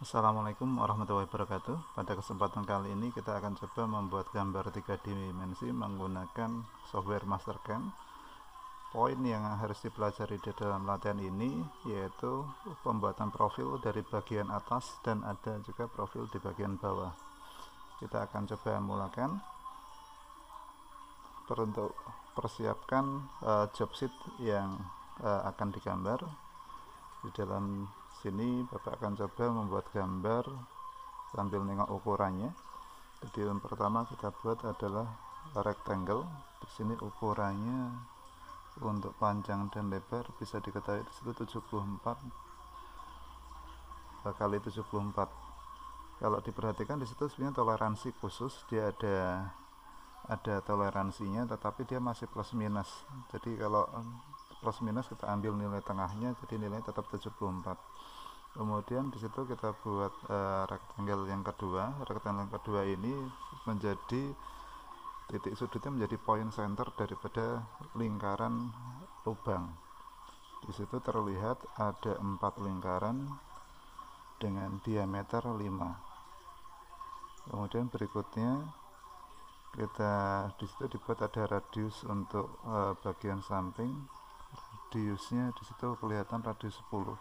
Assalamualaikum warahmatullahi wabarakatuh. Pada kesempatan kali ini kita akan coba membuat gambar 3 dimensi menggunakan software Mastercam. Poin yang harus dipelajari di dalam latihan ini yaitu pembuatan profil dari bagian atas dan ada juga profil di bagian bawah. Kita akan coba mulakan. Untuk persiapkan job sheet yang akan digambar. Di dalam sini Bapak akan coba membuat gambar sambil nengok ukurannya. Jadi yang pertama kita buat adalah rectangle. Di sini ukurannya untuk panjang dan lebar bisa diketahui di situ 74 kali 74. Kalau diperhatikan di situ sebenarnya toleransi khusus, dia ada toleransinya, tetapi dia masih plus minus. Jadi kalau plus minus kita ambil nilai tengahnya, jadi nilainya tetap 74. Kemudian di situ kita buat rectangle yang kedua. Rectangle yang kedua ini menjadi titik sudutnya menjadi point center daripada lingkaran lubang. Di situ terlihat ada 4 lingkaran dengan diameter 5. Kemudian berikutnya kita di situ dibuat ada radius untuk bagian samping. Radiusnya di situ kelihatan radius 10.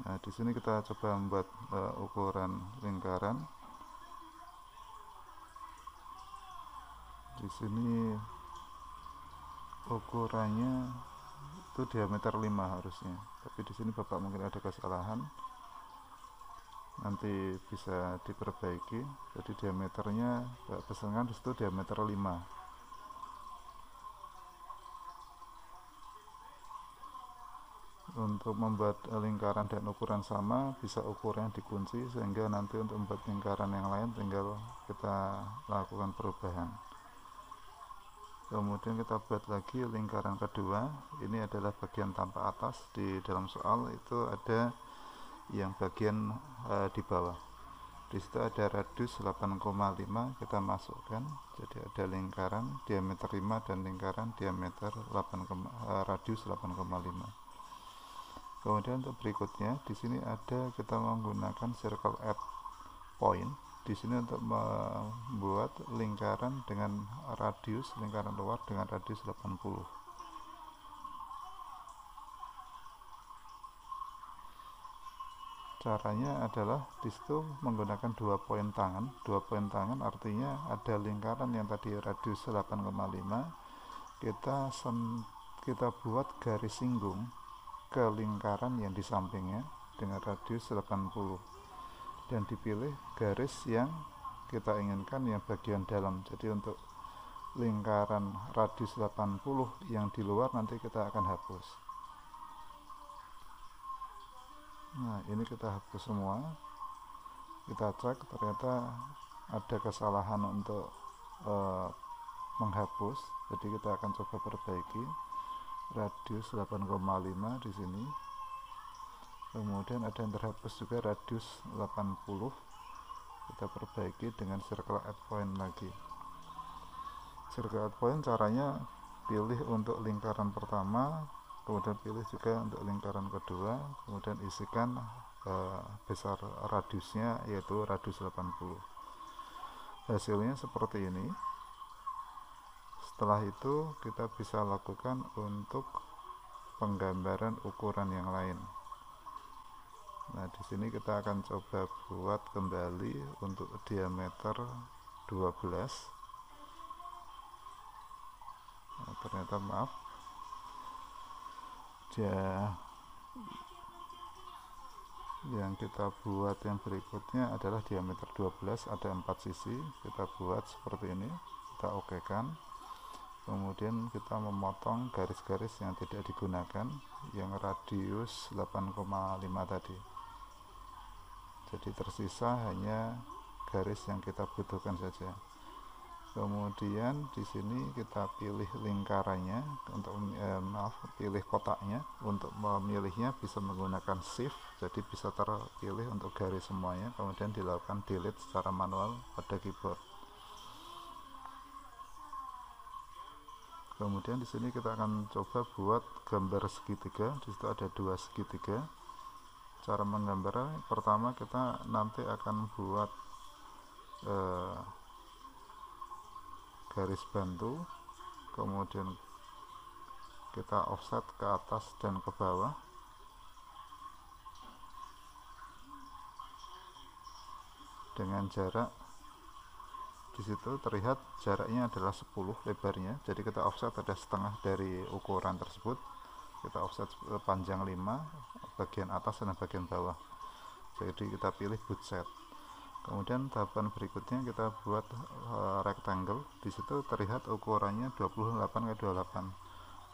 Nah, di sini kita coba membuat ukuran lingkaran. Di sini ukurannya itu diameter 5 harusnya, tapi di sini Bapak mungkin ada kesalahan, nanti bisa diperbaiki. Jadi diameternya pesankan di situ diameter 5. Untuk membuat lingkaran dan ukuran sama, bisa ukurannya dikunci sehingga nanti untuk membuat lingkaran yang lain tinggal kita lakukan perubahan. Kemudian kita buat lagi lingkaran kedua. Ini adalah bagian tampak atas. Di dalam soal itu ada yang bagian di bawah. Di situ ada radius 8,5 kita masukkan. Jadi ada lingkaran diameter 5 dan lingkaran diameter 8, radius 8,5. Kemudian untuk berikutnya di sini ada kita menggunakan circle at point. Di sini untuk membuat lingkaran dengan radius lingkaran luar dengan radius 80. Caranya adalah di situ menggunakan 2 poin tangan. 2 poin tangan artinya ada lingkaran yang tadi radius 8,5, kita buat garis singgung ke lingkaran yang di sampingnya dengan radius 80, dan dipilih garis yang kita inginkan yang bagian dalam. Jadi untuk lingkaran radius 80 yang di luar nanti kita akan hapus. Nah, ini kita hapus semua. Kita cek, ternyata ada kesalahan untuk menghapus. Jadi kita akan coba perbaiki. Radius 8,5 di sini. Kemudian ada yang terhapus juga radius 80. Kita perbaiki dengan circle at point lagi. Circle at point caranya pilih untuk lingkaran pertama, kemudian pilih juga untuk lingkaran kedua, kemudian isikan besar radiusnya yaitu radius 80. Hasilnya seperti ini. Setelah itu kita bisa lakukan untuk penggambaran ukuran yang lain. Nah, di sini kita akan coba buat kembali untuk diameter 12. Nah, ternyata maaf, yang kita buat yang berikutnya adalah diameter 12, ada 4 sisi. Kita buat seperti ini, kita okekan. Kemudian kita memotong garis-garis yang tidak digunakan, yang radius 8,5 tadi. Jadi tersisa hanya garis yang kita butuhkan saja. Kemudian di sini kita pilih lingkarannya untuk pilih kotaknya. Untuk memilihnya bisa menggunakan shift, jadi bisa terpilih untuk garis semuanya, kemudian dilakukan delete secara manual pada keyboard. Kemudian di sini kita akan coba buat gambar segitiga. Di situ ada 2 segitiga. cara menggambarnya, pertama kita nanti akan buat garis bantu, kemudian kita offset ke atas dan ke bawah dengan jarak, di situ terlihat jaraknya adalah 10 lebarnya, jadi kita offset ada setengah dari ukuran tersebut, kita offset panjang 5 bagian atas dan bagian bawah, jadi kita pilih boot set. Kemudian tahapan berikutnya kita buat rectangle, di situ terlihat ukurannya 28x28.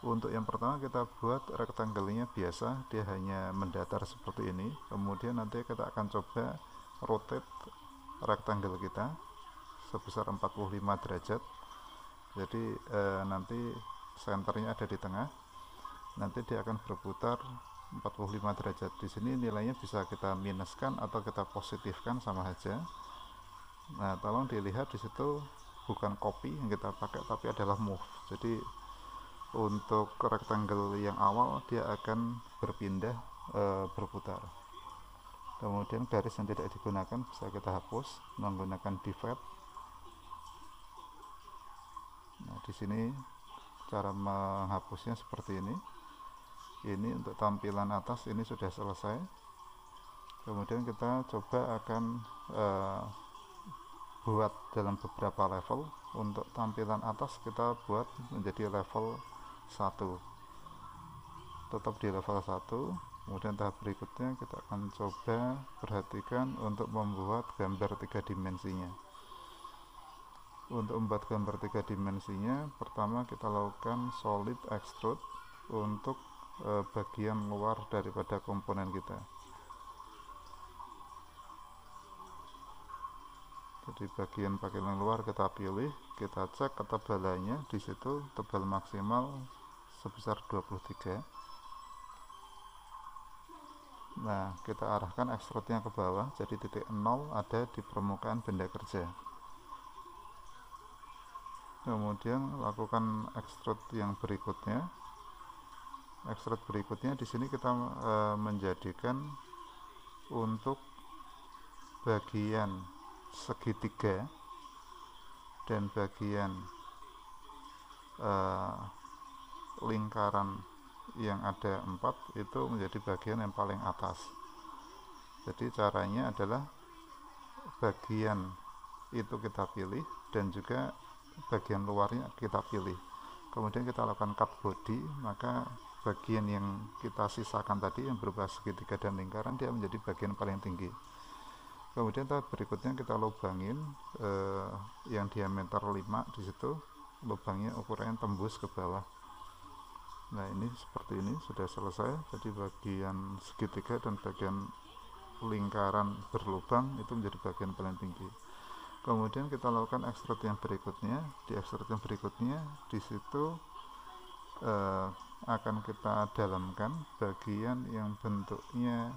Untuk yang pertama kita buat rectangle-nya biasa, dia hanya mendatar seperti ini. Kemudian nanti kita akan coba rotate rectangle kita sebesar 45 derajat. Jadi nanti senternya ada di tengah. Nanti dia akan berputar 45 derajat. Di sini nilainya bisa kita minuskan atau kita positifkan, sama saja. Nah, tolong dilihat di situ bukan copy yang kita pakai, tapi adalah move. Jadi untuk rectangle yang awal dia akan berpindah berputar. Kemudian garis yang tidak digunakan bisa kita hapus menggunakan divide. Nah, di sini cara menghapusnya seperti ini. Ini untuk tampilan atas ini sudah selesai. Kemudian kita coba akan buat dalam beberapa level. Untuk tampilan atas kita buat menjadi level 1, tetap di level 1. Kemudian tahap berikutnya kita akan coba perhatikan untuk membuat gambar 3 dimensinya. Untuk membuat gambar 3 dimensinya, pertama kita lakukan solid extrude untuk bagian luar daripada komponen kita. Jadi bagian luar kita pilih, kita cek ketebalannya, di situ tebal maksimal sebesar 23. Nah, kita arahkan extrude-nya ke bawah, jadi titik 0 ada di permukaan benda kerja. Kemudian lakukan extrude yang berikutnya. Extrude berikutnya di sini kita menjadikan untuk bagian segitiga dan bagian lingkaran yang ada 4 itu menjadi bagian yang paling atas. Jadi caranya adalah bagian itu kita pilih dan juga bagian luarnya kita pilih. Kemudian kita lakukan cut body, maka bagian yang kita sisakan tadi yang berupa segitiga dan lingkaran dia menjadi bagian paling tinggi. Kemudian tahap berikutnya kita lubangin yang diameter 5, di situ lubangnya ukurannya tembus ke bawah. Nah, ini seperti ini sudah selesai. Jadi bagian segitiga dan bagian lingkaran berlubang itu menjadi bagian paling tinggi. Kemudian kita lakukan extrude yang berikutnya. Di extrude yang berikutnya di situ akan kita dalamkan bagian yang bentuknya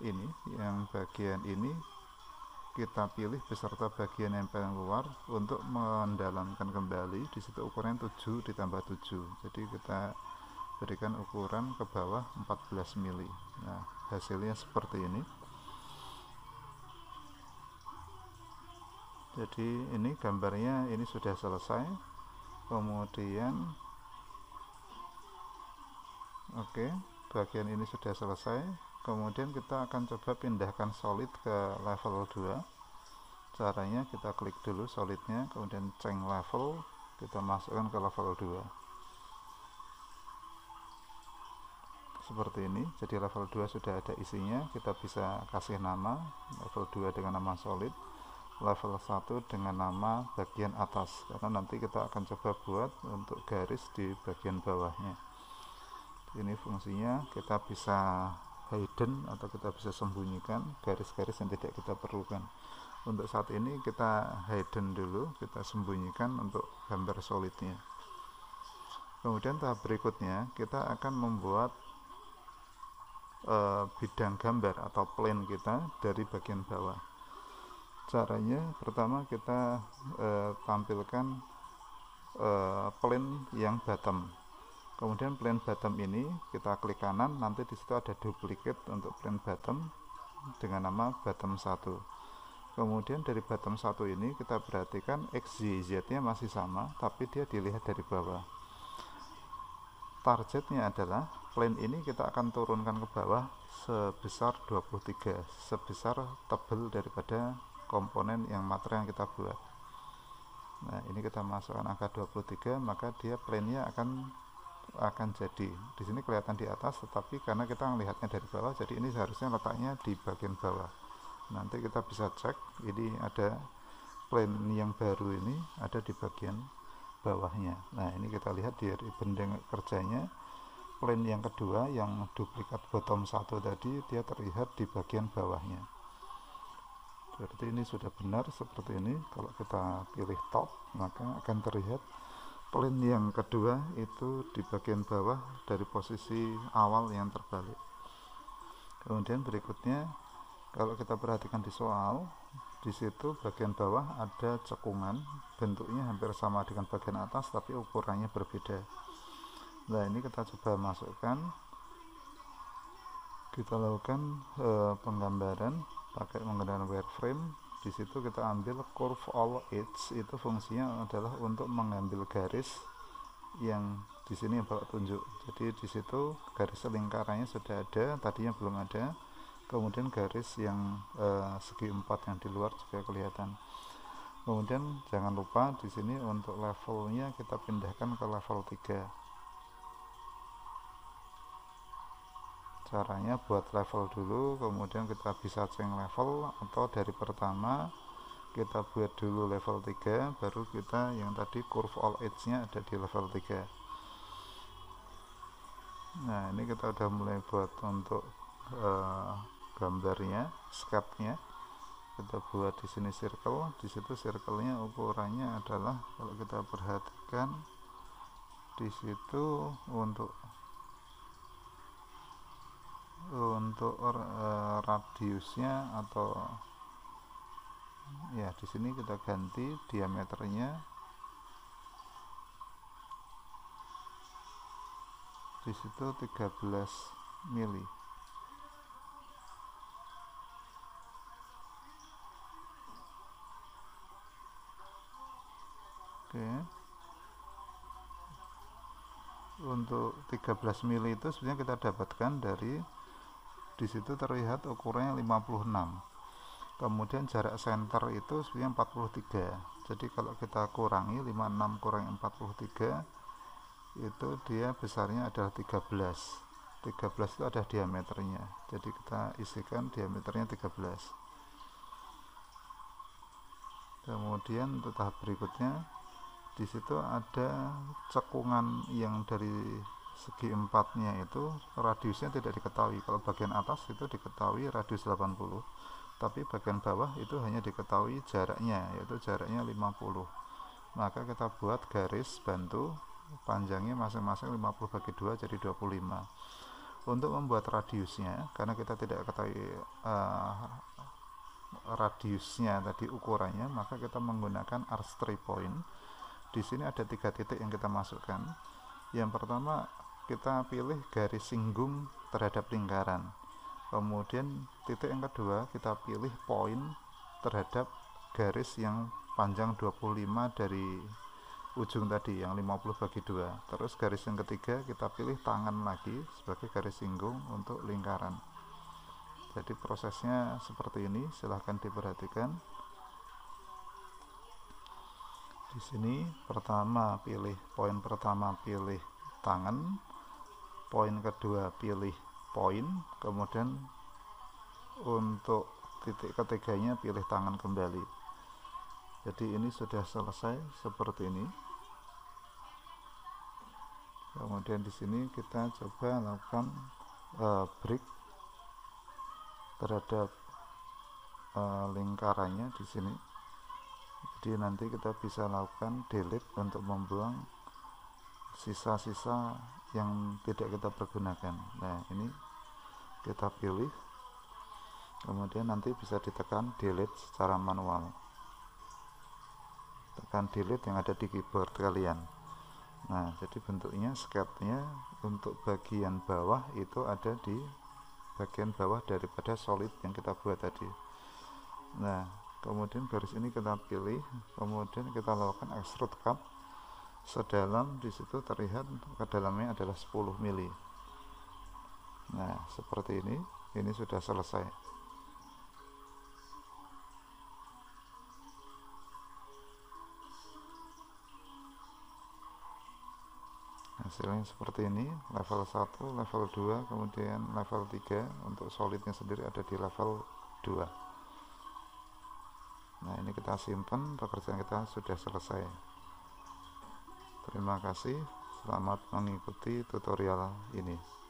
ini, yang bagian ini kita pilih beserta bagian yang paling luar untuk mendalamkan kembali. Di situ ukurannya 7 ditambah 7, jadi kita berikan ukuran ke bawah 14 mili. Nah, hasilnya seperti ini. Jadi ini gambarnya ini sudah selesai. Kemudian oke, bagian ini sudah selesai. Kemudian kita akan coba pindahkan solid ke level 2. Caranya kita klik dulu solidnya, kemudian change level, kita masukkan ke level 2 seperti ini. Jadi level 2 sudah ada isinya. Kita bisa kasih nama level 2 dengan nama solid, level 1 dengan nama bagian atas, karena nanti kita akan coba buat untuk garis di bagian bawahnya. Ini fungsinya kita bisa hidden atau kita bisa sembunyikan garis-garis yang tidak kita perlukan. Untuk saat ini kita hidden dulu, kita sembunyikan untuk gambar solidnya. Kemudian tahap berikutnya kita akan membuat bidang gambar atau plane kita dari bagian bawah. Caranya pertama kita tampilkan plane yang bottom. Kemudian plane bottom ini kita klik kanan, nanti di situ ada duplicate untuk plane bottom dengan nama bottom 1. Kemudian dari bottom 1 ini kita perhatikan X, Y, Z nya masih sama, tapi dia dilihat dari bawah. Targetnya adalah plane ini kita akan turunkan ke bawah sebesar 23, sebesar tebal daripada komponen yang material yang kita buat. Nah, ini kita masukkan angka 23, maka dia plane-nya akan jadi di sini kelihatan di atas, tetapi karena kita melihatnya dari bawah, jadi ini seharusnya letaknya di bagian bawah. Nanti kita bisa cek, ini ada plane yang baru ini ada di bagian bawahnya. Nah, ini kita lihat di bendeng kerjanya, plane yang kedua yang duplikat bottom 1 tadi, dia terlihat di bagian bawahnya. Berarti ini sudah benar seperti ini. Kalau kita pilih top, maka akan terlihat plane yang kedua itu di bagian bawah dari posisi awal yang terbalik. Kemudian berikutnya, kalau kita perhatikan di soal, di situ bagian bawah ada cekungan, bentuknya hampir sama dengan bagian atas tapi ukurannya berbeda. Nah, ini kita coba masukkan, kita lakukan penggambaran pakai menggunakan wireframe. Di situ kita ambil curve all edge, itu fungsinya adalah untuk mengambil garis yang di sini yang bapak tunjuk. Jadi di situ garis lingkarannya sudah ada, tadinya belum ada. Kemudian garis yang segi 4 yang di luar supaya kelihatan. Kemudian jangan lupa di sini untuk levelnya kita pindahkan ke level 3. Caranya buat level dulu, kemudian kita bisa change level, atau dari pertama kita buat dulu level 3, baru kita yang tadi curve all edge nya ada di level 3. Nah, ini kita udah mulai buat untuk gambarnya, sketnya. Kita buat di sini circle, di situ circle-nya ukurannya adalah, kalau kita perhatikan di situ untuk radiusnya, atau ya di sini kita ganti diameternya di situ 13 mili. Oke. Untuk 13 mili itu sebenarnya kita dapatkan dari, di situ terlihat ukurannya 56. Kemudian jarak center itu sebenarnya 43. Jadi kalau kita kurangi 56 kurangi 43, itu dia besarnya adalah 13. 13 itu ada diameternya. Jadi kita isikan diameternya 13. Kemudian untuk tahap berikutnya, di situ ada cekungan yang dari segi 4-nya itu radiusnya tidak diketahui. Kalau bagian atas itu diketahui radius 80, tapi bagian bawah itu hanya diketahui jaraknya, yaitu jaraknya 50. Maka kita buat garis bantu panjangnya masing-masing 50 bagi 2 jadi 25. Untuk membuat radiusnya, karena kita tidak ketahui radiusnya tadi ukurannya, maka kita menggunakan R3 point. Di sini ada 3 titik yang kita masukkan. Yang pertama, kita pilih garis singgung terhadap lingkaran. Kemudian titik yang kedua, kita pilih poin terhadap garis yang panjang 25 dari ujung tadi yang 50 bagi 2. Terus garis yang ketiga kita pilih tangan lagi sebagai garis singgung untuk lingkaran. Jadi prosesnya seperti ini, silahkan diperhatikan. Di sini pertama pilih poin pertama, pilih tangan, poin kedua pilih poin, kemudian untuk titik ketiganya pilih tangan kembali. Jadi ini sudah selesai seperti ini. Kemudian di sini kita coba lakukan break terhadap lingkarannya di sini. Jadi nanti kita bisa lakukan delete untuk membuang sisa-sisa yang tidak kita pergunakan. Nah, ini kita pilih, kemudian nanti bisa ditekan delete secara manual. Tekan delete yang ada di keyboard kalian. Nah, jadi bentuknya sketnya untuk bagian bawah itu ada di bagian bawah daripada solid yang kita buat tadi. Nah, kemudian garis ini kita pilih, kemudian kita lakukan extrude cut sedalam, disitu terlihat kedalamnya adalah 10 mili. Nah, seperti ini sudah selesai. Hasilnya seperti ini, level 1, level 2, kemudian level 3. Untuk solidnya sendiri ada di level 2. Nah, ini kita simpan, pekerjaan kita sudah selesai. Terima kasih, selamat mengikuti tutorial ini.